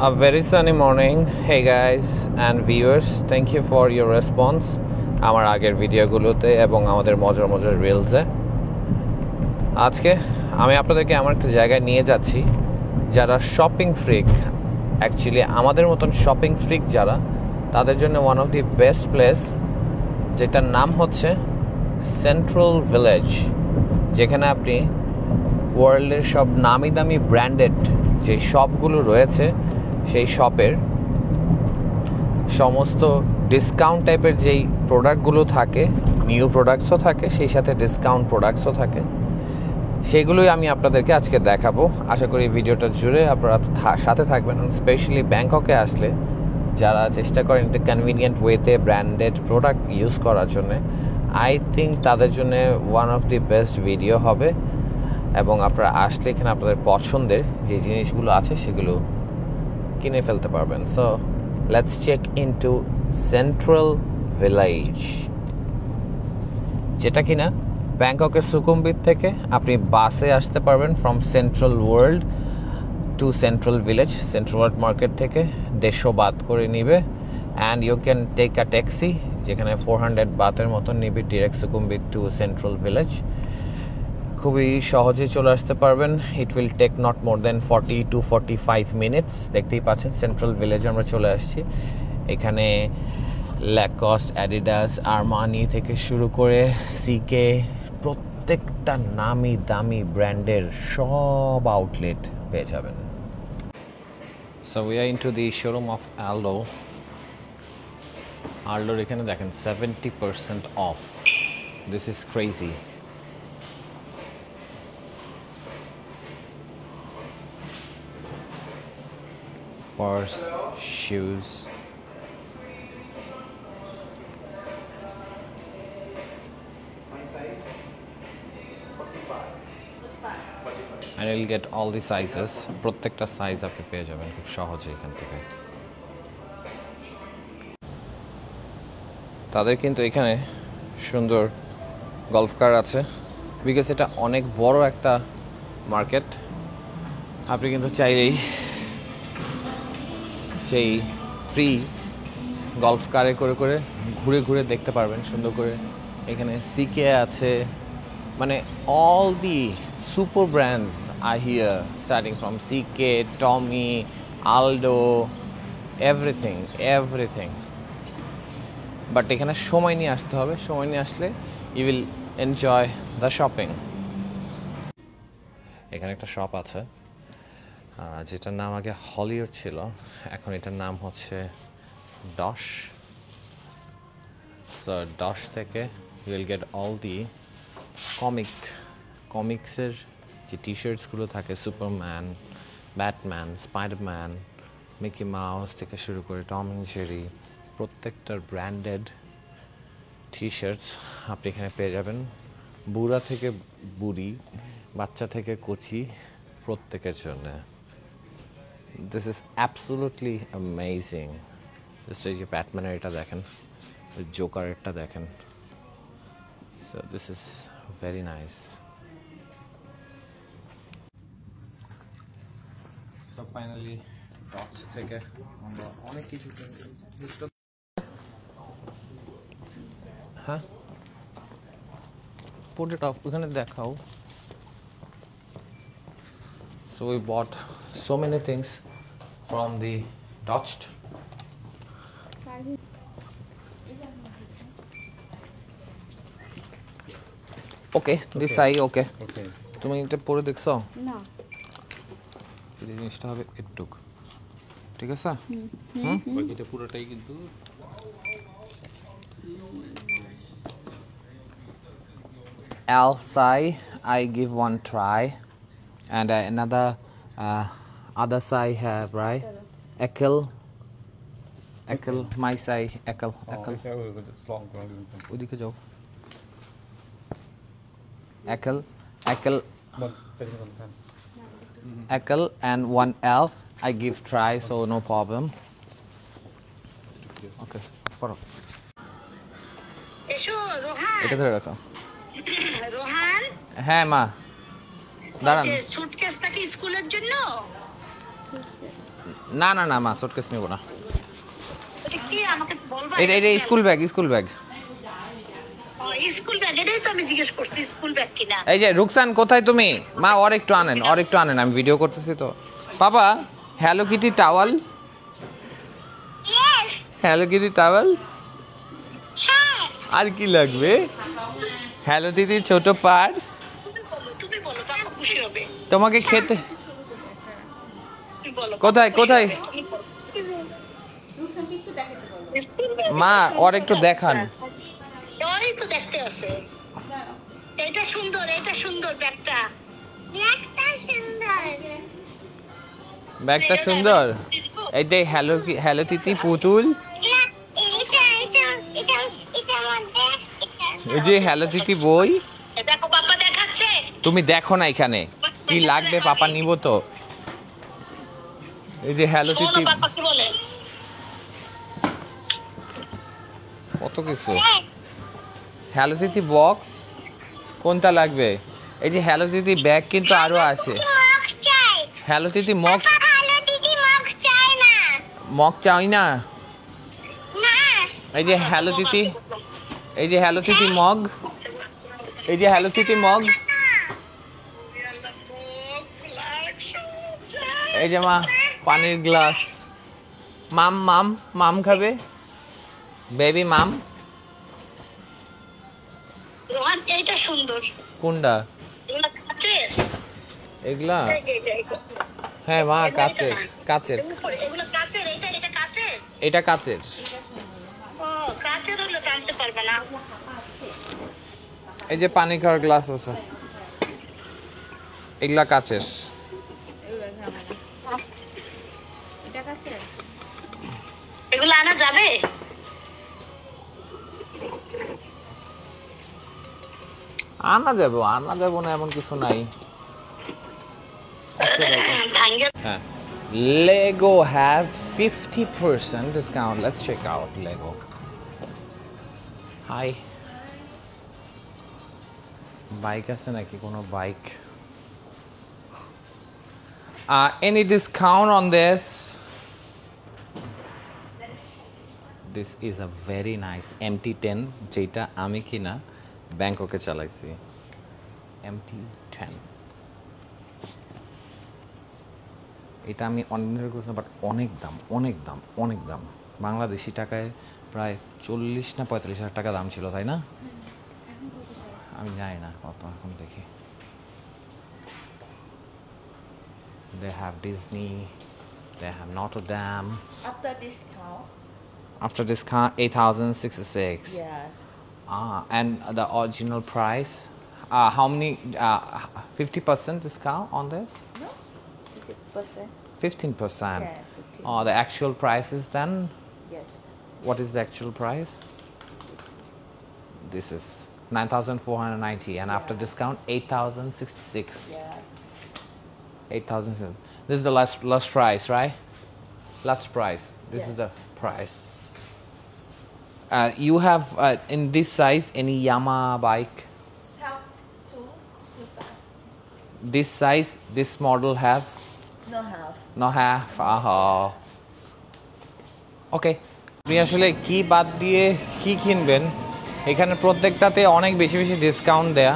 A very sunny morning. Hey guys and viewers, thank you for your response আমার আগের ভিডিওগুলোতে এবং আমাদের মজার মজার রিলসে। আজকে আমি আপনাদেরকে এমন একটা জায়গায় নিয়ে যাচ্ছি যারা শপিং ফ্রিক, অ্যাকচুয়ালি আমাদের মতন শপিং ফ্রিক যারা, তাদের জন্য one of the best place, যেটার নাম হচ্ছে সেন্ট্রাল ভিলেজ, যেখানে আপনি ওয়ার্ল্ডের সব নামি দামি ব্র্যান্ডেড যে শপগুলো রয়েছে সেই শপের সমস্ত ডিসকাউন্ট টাইপের যেই প্রোডাক্টগুলো থাকে, নিউ প্রোডাক্টসও থাকে, সেই সাথে ডিসকাউন্ট প্রোডাক্টসও থাকে, সেগুলোই আমি আপনাদেরকে আজকে দেখাবো। আশা করি ভিডিওটা জুড়ে আপনারা সাথে থাকবেন। স্পেশালি ব্যাংককে আসলে যারা চেষ্টা করেন একটা কনভিনিয়েন্ট ওয়েতে ব্র্যান্ডেড প্রোডাক্ট ইউজ করার জন্যে, আই থিঙ্ক তাদের জন্য one of the best video হবে। এবং আপনারা আসলে এখানে আপনাদের পছন্দের যে জিনিসগুলো আছে সেগুলো কিনে ফেলতে পারবেন। So let's check into Central Village, যেটা কিনা ব্যাংককের সুকুমবিট থেকে আপনি বাসে আসতে পারবেন from Central World to Central Village. Central World market থেকে 150 বাত করে নিবে and you can take a taxi, যেখানে 400 বাতের মতন নিবে direct Sukhumvit to Central Village. খুবই সহজে চলে আসতে পারবেন। It will take not more than 40 to 45 minutes. দেখতেই পাচ্ছেন সেন্ট্রাল ভিলেজে আমরা চলে আসছি। এখানে ল্যাকস্ট, অ্যাডিডাস, আরমানি থেকে শুরু করে সিকে, প্রত্যেকটা নামি দামি ব্র্যান্ডের সব আউটলেট পেয়ে যাবেন। So we are into the showroom of Aldo. আলডোর এখানে দেখেন 70% off. This is crazy. Purse, shoes, and you'll get all the sizes. প্রত্যেকটা সাইজ আপনি পেয়ে যাবেন খুব সহজে এখান থেকে। তাদের কিন্তু এখানে সুন্দর গলফ কার আছে, বিকজ এটা অনেক বড় একটা মার্কেট। আপনি কিন্তু চাইলেই সেই ফ্রি গলফ কারে করে করে ঘুরে ঘুরে দেখতে পারবেন সুন্দর করে। এখানে সিকে আছে, মানে all the super brands are here, starting from CK, Tommy, Aldo, everything. But এখানে সময় নিয়ে আসতে হবে। সময় নিয়ে আসলে you will enjoy the shopping. এখানে একটা শপ আছে যেটার নাম আগে হলিউড ছিল, এখন এটার নাম হচ্ছে ডশ। সো ডশ থেকে you will get all the কমিক্সের যে টি শার্টসগুলো থাকে, Superman, Batman, Spiderman, Mickey Mouse থেকে শুরু করে টম অ্যান্ড জেরি, প্রত্যেকটার ব্র্যান্ডেড টি শার্টস আপনি এখানে পেয়ে যাবেন। বুড়া থেকে বুড়ি, বাচ্চা থেকে কচি, প্রত্যেকের জন্য। This is absolutely amazing. Just এই যে ব্যাটম্যানের এটা দেখেন, জোকার এটা দেখেন। So this is very nice. So finally dots থেকে আমরা অনেক কিছু কিনছি। হ্যাঁ, put it off, ওখানে দেখাও। So we bought so many things from the Dutch. Okay, this side okay. তুমি এটা পরে দেখছো? না। এই জিনিসটা হবে একটু, ঠিক আছে? বাকিটা পুরোটাই কিন্তু L side I give one try. And another other side have, right? Ekel, my side, Ekel. ওদিকে যাও। Ekel and one L I give try, so no problem. Okay, follow. এসো রোহান। এটা ধরে রাখো। রোহান। হ্যাঁ মা। দাঁড়ান। সুটকেসটা কি স্কুলের জন্য? না না না মা সুটকেস নিব না। এটা কি আমাকে বলবা? এটা school bag, school bag. School bag, এটাই তো আমি জিজ্ঞেস করছি স্কুল ব্যাগ কিনা। এই যে রুকসান কোথায় তুমি? মা ওর একটু আনেন, আমি ভিডিও করতেছি তো। পাপা hello kitty towel, hello kitty towel. আর কি লাগবে? হ্যালো দিদি ছোট পার্স। তুমি বলো বাবা খুশি হবে। তোমাকে খেতে তুমি বলো কোথায় কোথায়? মা ওর একটু দেখান। ওই তো দেখতে আছে। এটা সুন্দর ব্যাগটা। ব্যাগটা সুন্দর। এই যে হ্যালো তিতি পুতুল। এই যে হ্যালো তিতি বই। দেখো পাপা দেখাচ্ছে। তুমি দেখো না এখানে কি লাগবে, পাপা নিব তো। এই যে হ্যালো তিতি, পাপা কি বলে? কত কিছু। হ্যালো তিতি বক্স কোনটা লাগবে? এই যে হ্যালো তিতি ব্যাগ কিন্তু আরো আছে। হ্যালো তিতি মগ চাই না। এই যে হ্যালো তিতি, এই যে হ্যালো তিতি মগ, এই যে হ্যালো তিতি মগ। এই যে মা পানির গ্লাস। মাম খাবে, বেবি মাম। রোহান এইটা সুন্দর। কোনটা? এগুলা কাচের। এগুলা এই যে হ্যাঁ মা কাচের। এগুলো কাচের, এটা কাচের। এটা কাচের। ও কাচের হলে টানতে পারবে না। এই যে পানি খাওয়ার গ্লাস আছে, এগুলা কাচের। এগুলো আনা যাবে? আনা যাবো না এমন কিছু নাই। হ্যাঁ, Lego has 50% discount. Let's check out Lego. Hi. Bike আছে নাকি কোনো bike? Any discount on this? This is a very nice MT-10 যেটা আমি কিনা ব্যাংককে চালাইছি। MT-10 এটা আমি অনলাইনে করেছিলাম, বাট অনেক দাম বাংলাদেশি টাকায় প্রায় 40 না 45 হাজার টাকা দাম ছিল, তাই না? আমি জানি না কত, এখন দেখি। They have Disney, they have Notre Dame. After discount 8,066. Yes. And the original price, how many 50% discount on this? No? 50%. 15%. Yeah, 15. Oh, the actual price is then? Yes. What is the actual price? This is 9,490, and after discount 8,066. Yes. 8,000. This is the last price, right? Last price. This is Yes. the price. You have in this size any Yamaha bike? Have two sides. This size, this model have? No half. No have. Okay. আপনি আসলে কি বাদ দিয়ে কি কিনবেন? এখানে প্রত্যেকটাতে অনেক বেশি ডিসকাউন্ট দেয়া,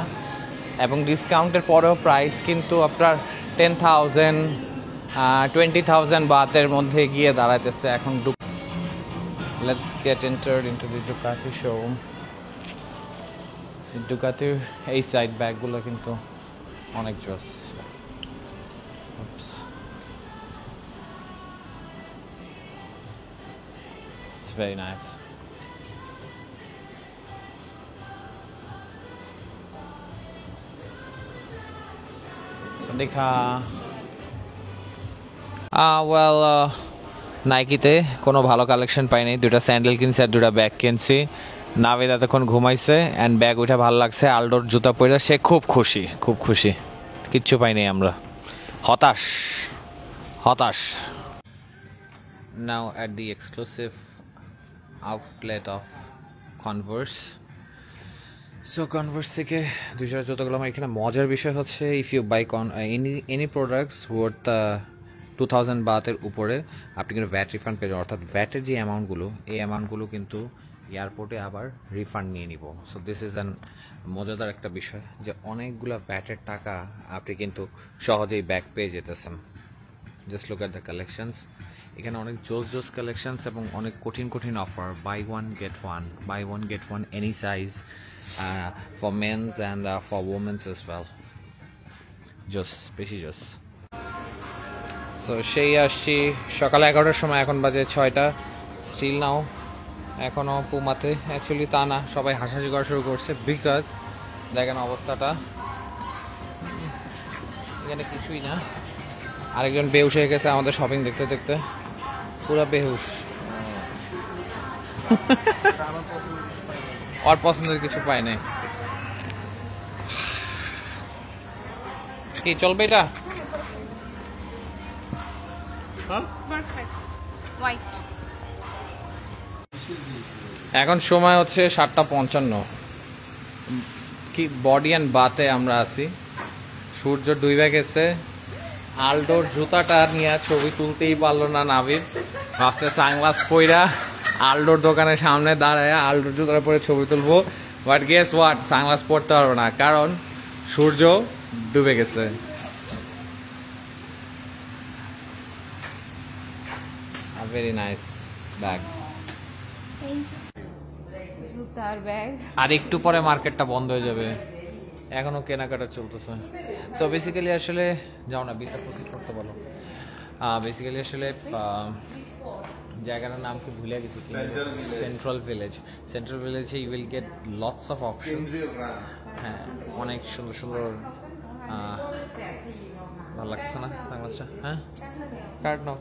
এবং ডিসকাউন্টের পরেও প্রাইস কিন্তু আপনার 10,000 20,000 বাতের মধ্যে গিয়ে দাঁড়াইতেছে এখন। Let's get entered into the Ducati showroom. Ducatiর এই সাইড ব্যাগগুলো কিন্তু অনেক জোস। It's very nice. Sandika. নাইকিতে কোনো ভালো কালেকশন পাইনি, দুটা স্যান্ডেল কিনছি আর দুটা ব্যাগ কিনছি। নাভিদ এতক্ষণ ঘুমাইছে, অ্যান্ড ব্যাগ উঠে ভালো লাগছে। আলডোর জুতা পরে সে খুব খুশি। কিচ্ছু পাইনি আমরা, হতাশ। Now at the exclusive outlet of Converse. So Converse থেকে 200 জুতোগুলো আমার এখানে মজার বিষয় হচ্ছে, if you buy any products worth 2000 বাতের উপরে আপনি কিন্তু ভ্যাট রিফান্ড পেয়ে যাবেন, অর্থাৎ ভ্যাটের যে অ্যামাউন্টগুলো এই অ্যামাউন্টগুলো কিন্তু এয়ারপোর্টে আবার রিফান্ড নিয়ে নিব। সো দিস ইজ অ্যান মজাদার একটা বিষয় যে অনেকগুলো ভ্যাটের টাকা আপনি কিন্তু সহজেই ব্যাক পেয়ে যেতেছেন। Just look at the collections, এখানে অনেক জোস কালেকশনস এবং অনেক কঠিন offer, buy one get one any size for mens and for womens as well. জোস, বেশি জোস। তো সেই আসছি সকাল 11টার সময়, এখন বাজে 6টা। স্টিল নাও এখনও পুমাতে, অ্যাকচুয়ালি তা না, সবাই হাসাহাসি করা শুরু করছে বিকজ দেখেন অবস্থাটা, এখানে কিছুই না। আরেকজন বেহুশ হয়ে গেছে আমাদের শপিং দেখতে দেখতে, পুরো বেহুশ। ওর পছন্দের কিছু পায় নাই। কি চলবে এটা? Perfect. White. এখন সময় হচ্ছে 7:55। কি বডি অ্যান্ড বাতে আমরা আছি, সূর্য ডুইবা গেছে। আলডোর জুতাটা নিয়ে ছবি তুলতেই পারলো না নাবিদ, ভাবছে সানগ্লাস পইরা আলডোর দোকানের সামনে দাঁড়ায় আলডোর জুতাটা পরে ছবি তুলবো, বাট গেস হোয়াট, সানগ্লাস পরতে পারবো না কারণ সূর্য ডুবে গেছে। Very nice bag. জুতার ব্যাগ। আর একটু পরে মার্কেটটা বন্ধ হয়ে যাবে, এখনো কেনাকাটা চলতেছে। তো বেসিক্যালি আসলে যাও না, বিলটা প্রসিড করতে বলো। বেসিক্যালি আসলে জায়গাটার নাম কি ভুলে গেছি, সেন্ট্রাল ভিলেজে you will get lots of options. হ্যাঁ, অনেক সুন্দর ভালো লাগছে না সাংবাদটা? হ্যাঁ, কার্ড নাও।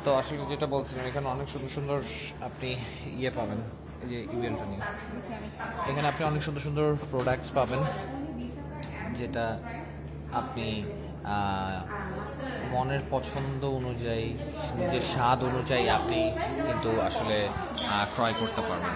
তো আসলে যেটা বলছিলাম, এখানে অনেক সুন্দর আপনি ইয়ে পাবেন, এই যে ইভেন্টটা নিয়ে এখানে আপনি অনেক সুন্দর প্রোডাক্টস পাবেন, যেটা আপনি মনের পছন্দ অনুযায়ী, নিজের স্বাদ অনুযায়ী আপনি কিন্তু আসলে ক্রয় করতে পারবেন।